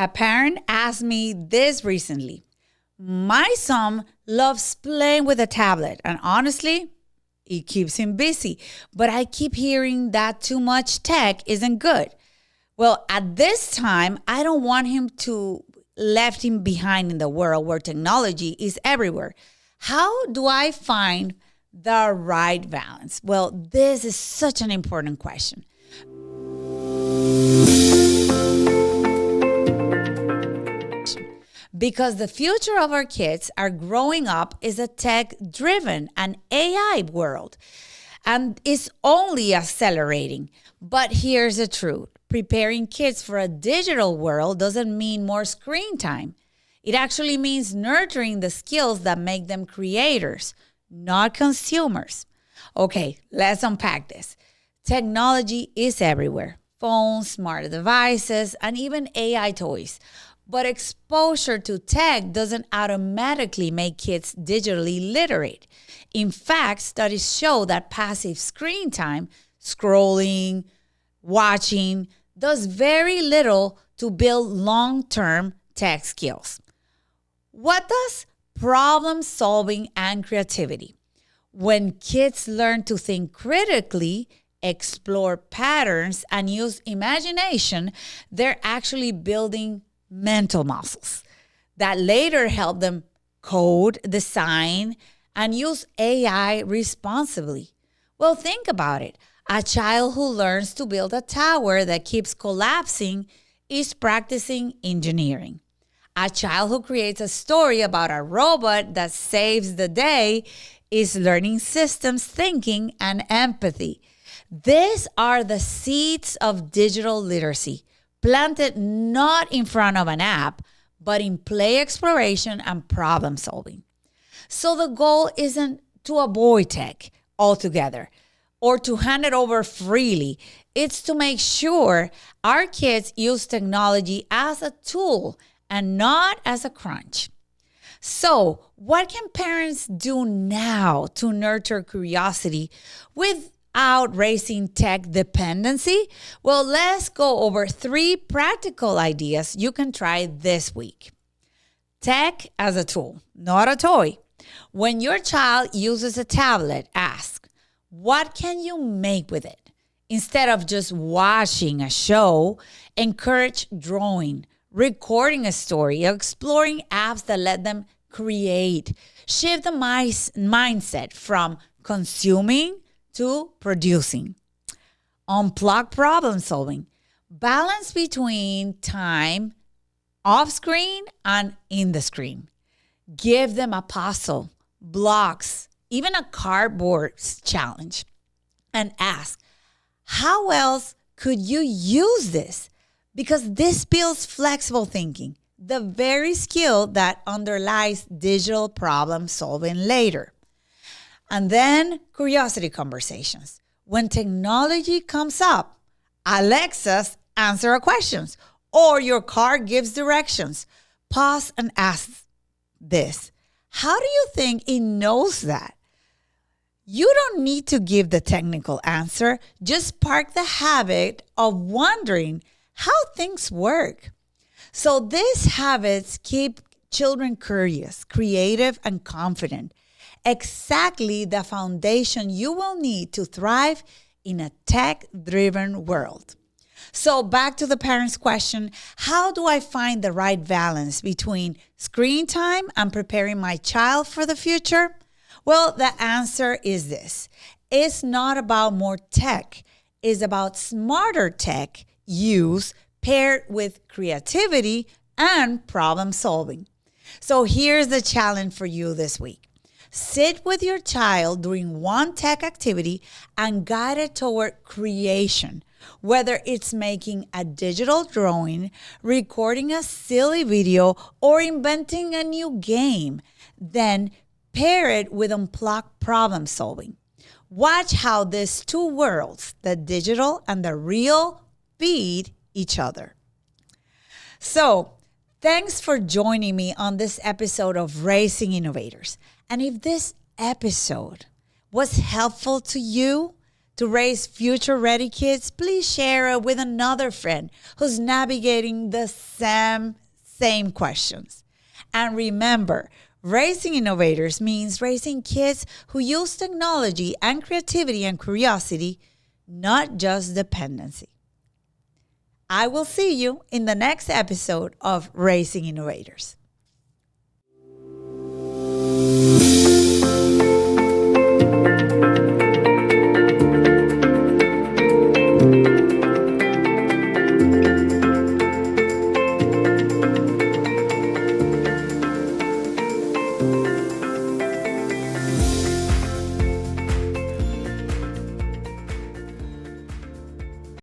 A parent asked me this recently. My son loves playing with a tablet, and honestly, it keeps him busy. But I keep hearing that too much tech isn't good. Well, at this time, I don't want him to left him behind in the world where technology is everywhere. How do I find the right balance? Well, this is such an important question. Because the future of our kids are growing up is a tech-driven and AI world. And it's only accelerating. But here's the truth. Preparing kids for a digital world doesn't mean more screen time. It actually means nurturing the skills that make them creators, not consumers. Okay, let's unpack this. Technology is everywhere. Phones, smart devices, and even AI toys. But exposure to tech doesn't automatically make kids digitally literate. In fact, studies show that passive screen time, scrolling, watching, does very little to build long-term tech skills. What does problem solving and creativity? When kids learn to think critically, explore patterns, and use imagination, they're actually building mental muscles that later help them code, design, and use AI responsibly. Well, think about it. A child who learns to build a tower that keeps collapsing is practicing engineering. A child who creates a story about a robot that saves the day is learning systems thinking and empathy. These are the seeds of digital literacy, planted not in front of an app, but in play exploration and problem solving. So the goal isn't to avoid tech altogether or to hand it over freely. It's to make sure our kids use technology as a tool and not as a crutch. So, what can parents do now to nurture curiosity without raising tech dependency? Well, let's go over 3 practical ideas you can try this week. Tech as a tool, not a toy. When your child uses a tablet, ask, what can you make with it? Instead of just watching a show, encourage drawing, recording a story, exploring apps that let them create. Shift the mindset from consuming to producing. Unplug problem solving. Balance between time off screen and in the screen. Give them a puzzle, blocks, even a cardboard challenge, and ask, how else could you use this? Because this builds flexible thinking, the very skill that underlies digital problem solving later. And then curiosity conversations. When technology comes up, Alexa's answer our questions, or your car gives directions. Pause and ask this. How do you think it knows that? You don't need to give the technical answer. Just park the habit of wondering how things work. So these habits keep children curious, creative, and confident. Exactly the foundation you will need to thrive in a tech-driven world. So back to the parents' question, how do I find the right balance between screen time and preparing my child for the future? Well, the answer is this. It's not about more tech. It's about smarter tech use paired with creativity and problem solving. So here's the challenge for you this week. Sit with your child during one tech activity and guide it toward creation, whether it's making a digital drawing, recording a silly video, or inventing a new game. Then pair it with unplugged problem solving. Watch how these two worlds, the digital and the real, feed each other. So, thanks for joining me on this episode of Raising Innovators. And if this episode was helpful to you, to raise future-ready kids, please share it with another friend who's navigating the same questions. And remember, raising innovators means raising kids who use technology and creativity and curiosity, not just dependency. I will see you in the next episode of Raising Innovators.